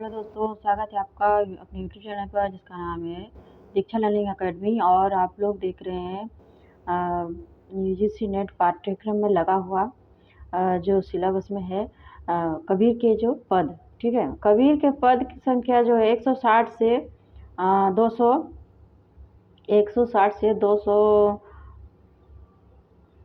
Hello दोस्तों, स्वागत है आपका अपने यूट्यूब चैनल पर जिसका नाम है दीक्षा लर्निंग अकेडमी। और आप लोग देख रहे हैं यूजीसी नेट पाठ्यक्रम में लगा हुआ जो सिलेबस में है कबीर के जो पद। ठीक है, कबीर के पद की संख्या जो है 160 से 200 160 से 200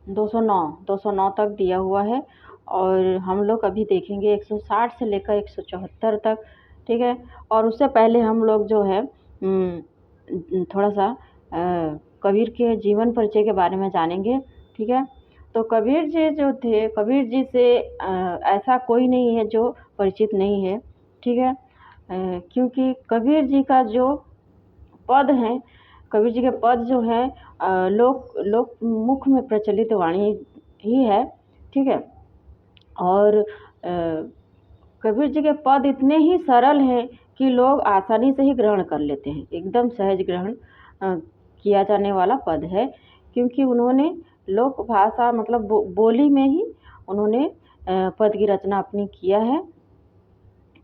209 तक दिया हुआ है। और हम लोग अभी देखेंगे 160 से लेकर 174 तक। ठीक है, और उससे पहले हम लोग जो है थोड़ा सा कबीर के जीवन परिचय के बारे में जानेंगे। ठीक है, तो कबीर जी जो थे, कबीर जी से ऐसा कोई नहीं है जो परिचित नहीं है। ठीक है, क्योंकि कबीर जी का जो पद हैं, कबीर जी के पद जो हैं लोक मुख में प्रचलित वाणी ही है। ठीक है, और कबीर जी के पद इतने ही सरल हैं कि लोग आसानी से ही ग्रहण कर लेते हैं, एकदम सहज ग्रहण किया जाने वाला पद है, क्योंकि उन्होंने लोक भाषा मतलब बोली में ही उन्होंने पद की रचना अपनी किया है।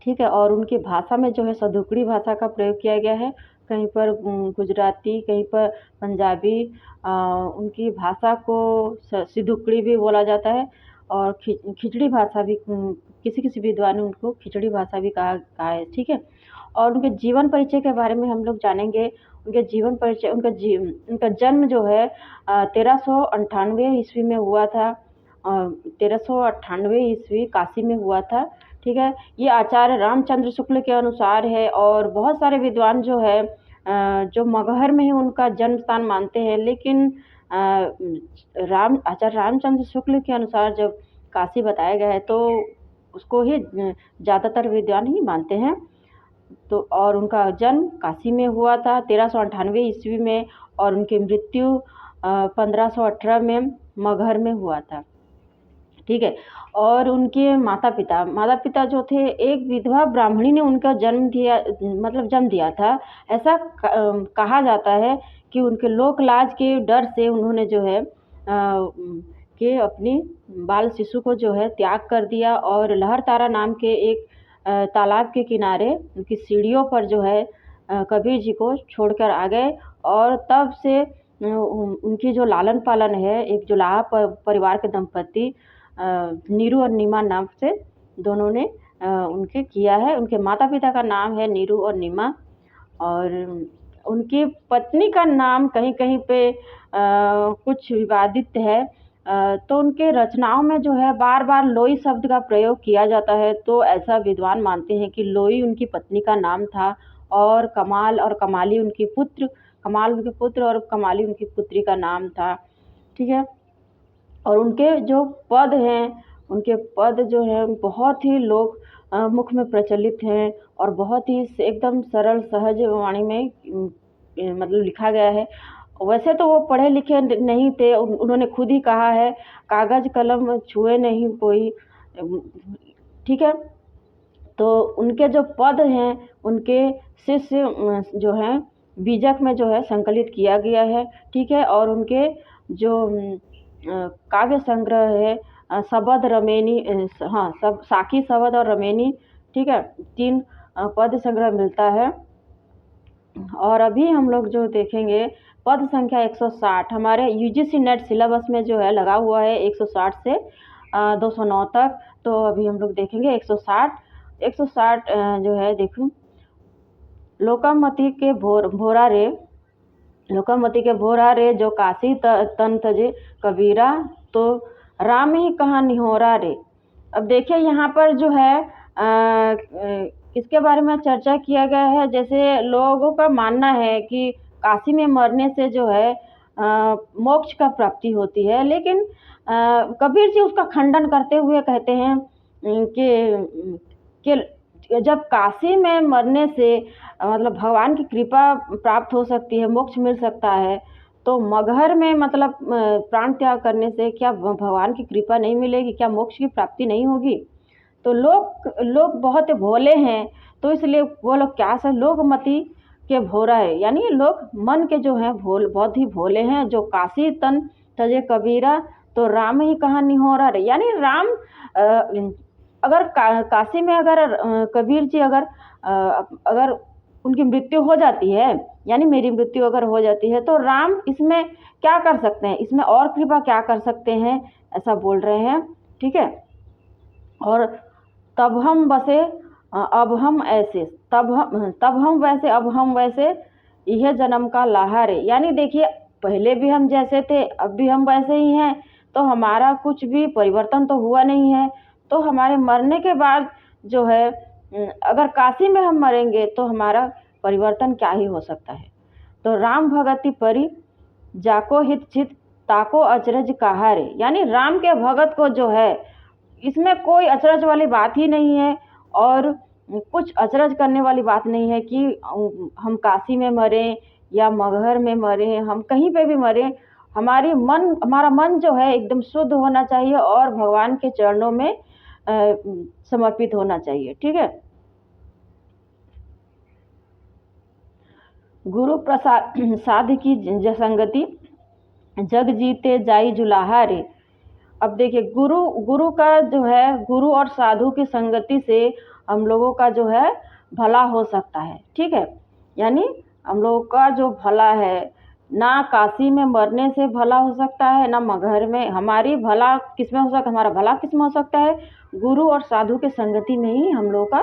ठीक है, और उनकी भाषा में जो है सदुकड़ी भाषा का प्रयोग किया गया है, कहीं पर गुजराती, कहीं पर पंजाबी। उनकी भाषा को सिदुकड़ी भी बोला जाता है, और खिचड़ी भाषा भी किसी विद्वान ने उनको खिचड़ी भाषा भी कहा है। ठीक है, और उनके जीवन परिचय के बारे में हम लोग जानेंगे। उनके जीवन परिचय, उनका जन्म जो है 1398 ईस्वी में हुआ था। 1398 ईस्वी काशी में हुआ था। ठीक है, ये आचार्य रामचंद्र शुक्ल के अनुसार है, और बहुत सारे विद्वान जो है जो मगहर में ही उनका जन्म स्थान मानते हैं, लेकिन आचार्य रामचंद्र शुक्ल के अनुसार जब काशी बताया गया है तो उसको ही ज़्यादातर विद्वान ही मानते हैं। तो और उनका जन्म काशी में हुआ था 1398 ईस्वी में, और उनकी मृत्यु 1518 में मगहर में हुआ था। ठीक है, और उनके माता पिता जो थे, एक विधवा ब्राह्मणी ने उनका जन्म दिया था। ऐसा कहा जाता है कि उनके लोक लाज के डर से उन्होंने जो है कि अपनी बाल शिशु को जो है त्याग कर दिया, और लहर तारा नाम के एक तालाब के किनारे उनकी सीढ़ियों पर जो है कबीर जी को छोड़कर आ गए। और तब से उनकी जो लालन पालन है, एक जुलाहा परिवार के दंपति नीरू और नीमा नाम से दोनों ने उनके किया है। उनके माता पिता का नाम है नीरू और नीमा, और उनकी पत्नी का नाम कहीं कहीं पे कुछ विवादित है। तो उनके रचनाओं में जो है बार बार लोई शब्द का प्रयोग किया जाता है, तो ऐसा विद्वान मानते हैं कि लोई उनकी पत्नी का नाम था, और कमाल और कमाली उनके पुत्र और कमाली उनकी पुत्री का नाम था। ठीक है, और उनके जो पद हैं, उनके पद जो हैं बहुत ही लोग मुख में प्रचलित हैं, और बहुत ही एकदम सरल सहज वाणी में मतलब लिखा गया है। वैसे तो वो पढ़े लिखे नहीं थे, उन्होंने खुद ही कहा है, कागज कलम छुए नहीं कोई। ठीक है, तो उनके जो पद हैं उनके शिष्य जो हैं बीजक में जो है संकलित किया गया है। ठीक है, और उनके जो काव्य संग्रह है शबद रमेनी, हाँ सब साकी शबद और रमेनी। ठीक है, 3 पद संग्रह मिलता है। और अभी हम लोग जो देखेंगे पद संख्या 160 हमारे यूजीसी नेट सिलेबस में जो है लगा हुआ है 160 से 209 तक। तो अभी हम लोग देखेंगे 160 जो है देखूं, लोकामती के भोरा रे जो काशी तन तजे कबीरा, तो राम ही कहाँ निहोरा रे। अब देखिए यहाँ पर जो है किसके बारे में चर्चा किया गया है। जैसे लोगों का मानना है कि काशी में मरने से जो है मोक्ष का प्राप्ति होती है, लेकिन कबीर जी उसका खंडन करते हुए कहते हैं कि जब काशी में मरने से मतलब भगवान की कृपा प्राप्त हो सकती है, मोक्ष मिल सकता है, तो मगहर में मतलब प्राण त्याग करने से क्या भगवान की कृपा नहीं मिलेगी, क्या मोक्ष की प्राप्ति नहीं होगी। तो लोग बहुत भोले हैं, तो इसलिए वो लोग क्या सब लोकमति के भोरा है, यानी लोग मन के जो हैं बहुत ही भोले हैं। जो काशी तन तजे कबीरा, तो राम ही कहाँ निहोरा रे, यानी राम अगर काशी में अगर कबीर जी अगर अगर उनकी मृत्यु हो जाती है, यानी मेरी मृत्यु अगर हो जाती है, तो राम इसमें क्या कर सकते हैं, इसमें और कृपा क्या कर सकते हैं, ऐसा बोल रहे हैं। ठीक है। और तब हम बसे अब हम ऐसे, तब हम वैसे, अब हम वैसे, यह जन्म का लहारे। यानी देखिए, पहले भी हम जैसे थे, अब भी हम वैसे ही हैं, तो हमारा कुछ भी परिवर्तन तो हुआ नहीं है। तो हमारे मरने के बाद जो है, अगर काशी में हम मरेंगे तो हमारा परिवर्तन क्या ही हो सकता है। तो राम भगति परी जाको हित चित ताको अचरज कहारे। यानी राम के भगत को जो है, इसमें कोई अचरज वाली बात ही नहीं है, और कुछ अचरज करने वाली बात नहीं है कि हम काशी में मरें या मगहर में मरें, हम कहीं पे भी मरें, हमारा मन जो है एकदम शुद्ध होना चाहिए और भगवान के चरणों में समर्पित होना चाहिए। ठीक है। गुरु प्रसाद साध की संगति जग जीते जाई जुलाहा रे। अब देखिए, गुरु का जो है, गुरु और साधु की संगति से हम लोगों का जो है भला हो सकता है। ठीक है। यानी हम लोगों का जो भला है, ना काशी में मरने से भला हो सकता है, ना मगहर में। हमारी भला किस में हो सकता है, हमारा भला किस में हो सकता है, गुरु और साधु की संगति में ही हम लोगों का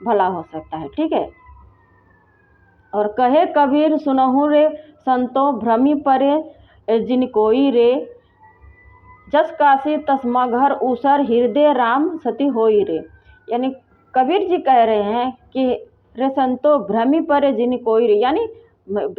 भला हो सकता है। ठीक है। और कहे कबीर सुनहु रे संतो भ्रमी परे जिन कोई रे, जस काशी तस मगहर ऊसर हृदय राम सती होई रे। यानी कबीर जी कह रहे हैं कि रे संतो भ्रमी परे जिन कोई रे, यानी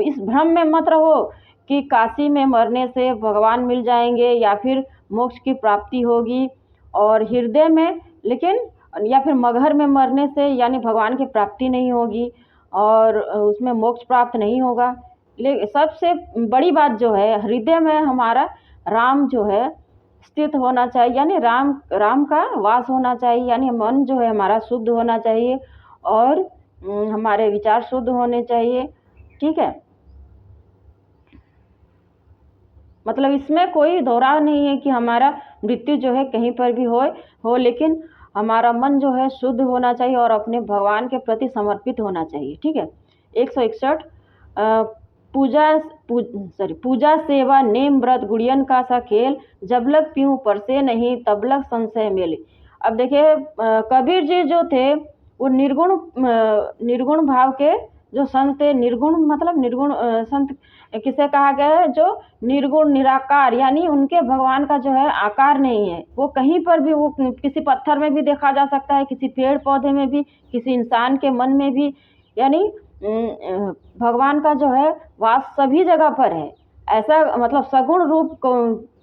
इस भ्रम में मत रहो कि काशी में मरने से भगवान मिल जाएंगे या फिर मोक्ष की प्राप्ति होगी, और हृदय में, लेकिन या फिर मगहर में मरने से यानी भगवान की प्राप्ति नहीं होगी और उसमें मोक्ष प्राप्त नहीं होगा। लेकिन सबसे बड़ी बात जो है, हृदय में हमारा राम जो है स्थित होना चाहिए, यानी राम का वास होना चाहिए। यानी मन जो है हमारा शुद्ध होना चाहिए और हमारे विचार शुद्ध होने चाहिए। ठीक है। मतलब इसमें कोई दोहराव नहीं है कि हमारा मृत्यु जो है कहीं पर भी हो, लेकिन हमारा मन जो है शुद्ध होना चाहिए और अपने भगवान के प्रति समर्पित होना चाहिए। ठीक है। 161 पूजा सेवा नेम व्रत गुड़ियन का सा खेल, जब लग पीऊँ परसे नहीं तब लग संशय मेले। अब देखिए, कबीर जी जो थे वो निर्गुण भाव के जो संत थे। निर्गुण मतलब निर्गुण संत किसे कहा गया है, जो निर्गुण निराकार, यानी उनके भगवान का जो है आकार नहीं है। वो कहीं पर भी, वो किसी पत्थर में भी देखा जा सकता है, किसी पेड़ पौधे में भी, किसी इंसान के मन में भी। यानी भगवान का जो है वास सभी जगह पर है। ऐसा मतलब सगुण रूप को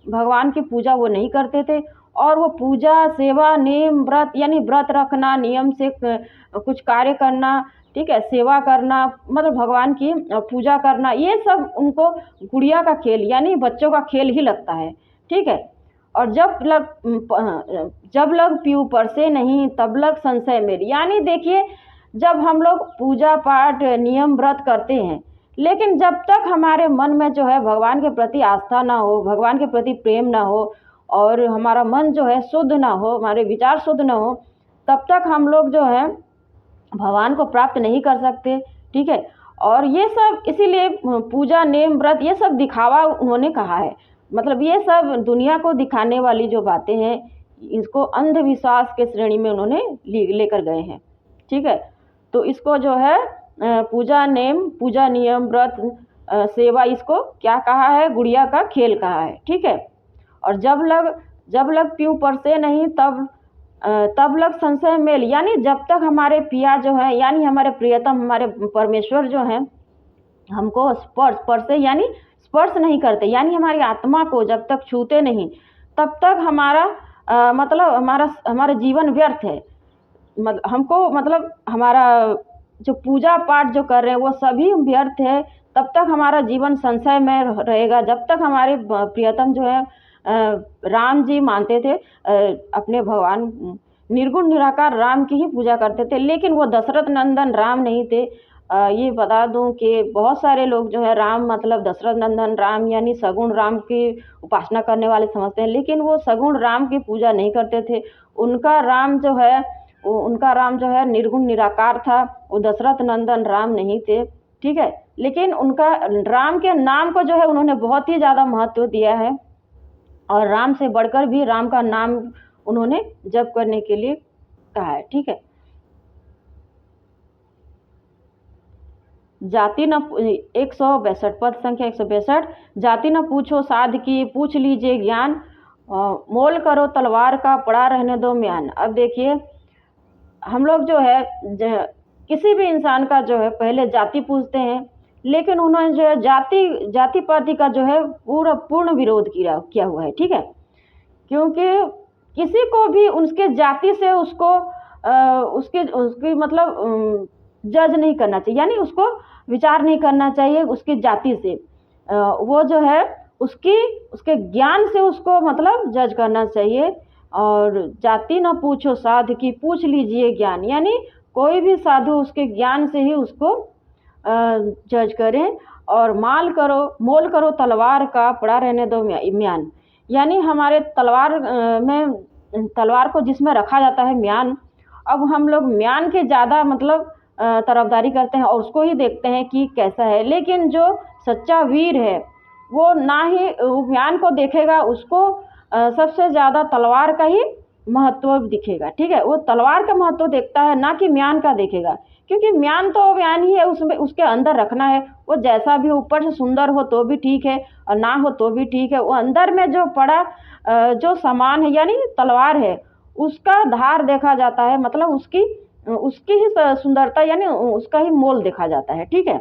भगवान की पूजा वो नहीं करते थे, और वो पूजा सेवा नेम व्रत, यानी व्रत रखना, नियम से कुछ कार्य करना, ठीक है, सेवा करना, मतलब भगवान की पूजा करना, ये सब उनको गुड़िया का खेल यानी बच्चों का खेल ही लगता है। ठीक है। और जब लग पीऊ परसे नहीं तब लग संशय मेरी। यानी देखिए, जब हम लोग पूजा पाठ नियम व्रत करते हैं, लेकिन जब तक हमारे मन में जो है भगवान के प्रति आस्था ना हो, भगवान के प्रति प्रेम ना हो, और हमारा मन जो है शुद्ध ना हो, हमारे विचार शुद्ध ना हो, तब तक हम लोग जो है भगवान को प्राप्त नहीं कर सकते। ठीक है। और ये सब इसीलिए पूजा नेम व्रत ये सब दिखावा उन्होंने कहा है। मतलब ये सब दुनिया को दिखाने वाली जो बातें हैं, इसको अंधविश्वास के श्रेणी में उन्होंने लेकर गए हैं। ठीक है। तो इसको जो है पूजा नियम व्रत सेवा, इसको क्या कहा है, गुड़िया का खेल कहा है। ठीक है। और जब लग पीऊँ परसे नहीं तब लग संशय मेल। यानी जब तक हमारे पिया जो है, यानी हमारे प्रियतम, हमारे परमेश्वर जो हैं, हमको स्पर्श यानी स्पर्श नहीं करते, यानी हमारी आत्मा को जब तक छूते नहीं, तब तक हमारा मतलब हमारा जीवन व्यर्थ है। हमको मतलब हमारा जो पूजा पाठ जो कर रहे हैं वो सभी व्यर्थ है। तब तक हमारा जीवन संशय में रहेगा, जब तक हमारे प्रियतम जो है राम जी मानते थे, अपने भगवान निर्गुण निराकार राम की ही पूजा करते थे। लेकिन वो दशरथ नंदन राम नहीं थे। ये बता दूं कि बहुत सारे लोग जो है राम मतलब दशरथ नंदन राम यानी सगुण राम की उपासना करने वाले समझते हैं, लेकिन वो सगुण राम की पूजा नहीं करते थे। उनका राम जो है उनका राम जो है निर्गुण निराकार था, वो दशरथ नंदन राम नहीं थे, ठीक है। लेकिन उनका राम के नाम को जो है उन्होंने बहुत ही ज़्यादा महत्व दिया है और राम से बढ़कर भी राम का नाम उन्होंने जप करने के लिए कहा है, ठीक है। जाति न 162 पद संख्या 162, जाति न पूछो साध की पूछ लीजिए ज्ञान, मोल करो तलवार का पड़ा रहने दो म्यान। अब देखिए हम लोग जो है किसी भी इंसान का जो है पहले जाति पूछते हैं, लेकिन उन्होंने जो है जाति पाति का जो है पूर्ण विरोध किया हुआ है, ठीक है। क्योंकि किसी को भी उसके जाति से उसको उसकी मतलब जज नहीं करना चाहिए, यानी उसको विचार नहीं करना चाहिए उसकी जाति से। वो जो है उसके ज्ञान से उसको मतलब जज करना चाहिए। और जाति न पूछो साध की पूछ लीजिए ज्ञान, यानी कोई भी साधु उसके ज्ञान से ही उसको जज करें। और मोल करो तलवार का पड़ा रहने दो म्यान, यानी हमारे तलवार को जिसमें रखा जाता है म्यान, अब हम लोग म्यान के ज़्यादा मतलब तरफदारी करते हैं और उसको ही देखते हैं कि कैसा है। लेकिन जो सच्चा वीर है वो ना ही म्यान को देखेगा, उसको सबसे ज़्यादा तलवार का ही महत्व दिखेगा, ठीक है। वो तलवार का महत्व देखता है, ना कि म्यान का देखेगा, क्योंकि म्यान तो म्यान ही है, उसमें उसके अंदर रखना है। वो जैसा भी ऊपर से सुंदर हो तो भी ठीक है और ना हो तो भी ठीक है, वो अंदर में जो पड़ा जो सामान है यानी तलवार है, उसका धार देखा जाता है, मतलब उसकी ही सुंदरता यानी उसका ही मोल देखा जाता है, ठीक है।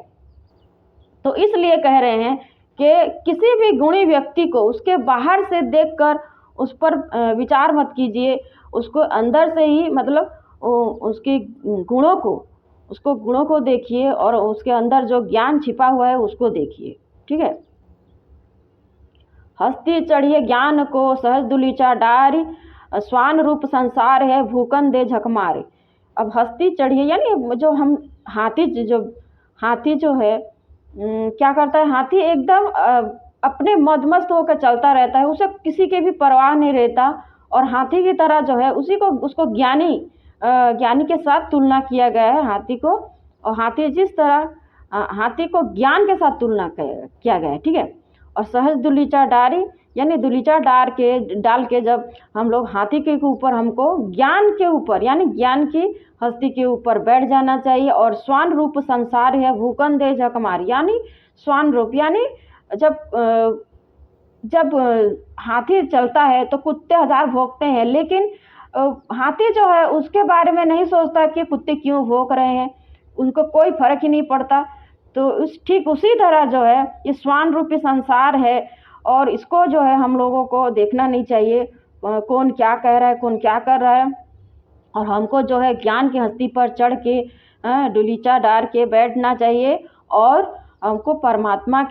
तो इसलिए कह रहे हैं कि किसी भी गुणी व्यक्ति को उसके बाहर से देखकर उस पर विचार मत कीजिए, उसको अंदर से ही मतलब उसके गुणों को देखिए और उसके अंदर जो ज्ञान छिपा हुआ है उसको देखिए, ठीक है। हस्ती चढ़िए ज्ञान को सहज दुलीचा डारी, स्वान रूप संसार है भूकन दे झकमारे। अब हस्ती चढ़िए यानी जो हम हाथी जो है क्या करता है, हाथी एकदम अपने मदमस्त होकर चलता रहता है, उसे किसी की भी परवाह नहीं रहता। और हाथी की तरह जो है उसको ज्ञानी के साथ तुलना किया गया है हाथी को। और हाथी को ज्ञान के साथ तुलना किया गया है, ठीक है। और सहज दुलीचा डारी यानी दुलीचा डाल के जब हम लोग हाथी के ऊपर हमको ज्ञान के ऊपर यानी ज्ञान की हस्ती के ऊपर बैठ जाना चाहिए। और स्वान रूप संसार है भूकन दे झकमार, यानी स्वान रूप यानी जब हाथी चलता है तो कुत्ते हजार भौंकते हैं, लेकिन हाथी जो है उसके बारे में नहीं सोचता कि कुत्ते क्यों भौंक रहे हैं, उनको कोई फर्क ही नहीं पड़ता। तो ठीक उसी तरह जो है ये स्वान रूपी संसार है और इसको जो है हम लोगों को देखना नहीं चाहिए कौन क्या कह रहा है, कौन क्या कर रहा है। और हमको जो है ज्ञान की हस्ती पर चढ़ के डुलीचा डाल के बैठना चाहिए और हमको परमात्मा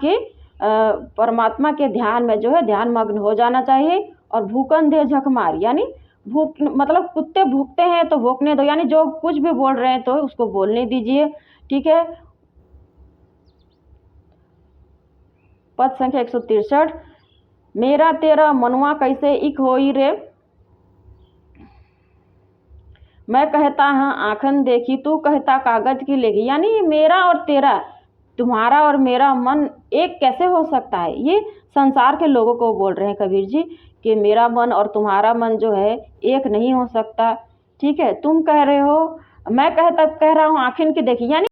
के ध्यान में जो है ध्यान मग्न हो जाना चाहिए। और भूकन दे झकमार यानी मतलब कुत्ते भूखते हैं तो भौंकने दो, यानी जो कुछ भी बोल रहे हैं तो उसको बोलने दीजिए, ठीक है। पद संख्या 163, मेरा तेरा मनुआ कैसे इक होई रे, मैं कहता हाँ आँखन देखी तू कहता कागज की लेगी, यानी मेरा और तेरा, तुम्हारा और मेरा मन एक कैसे हो सकता है। ये संसार के लोगों को बोल रहे हैं कबीर जी कि मेरा मन और तुम्हारा मन जो है एक नहीं हो सकता, ठीक है। तुम कह रहे हो, मैं कह रहा हूँ आँखिन की देखी, यानी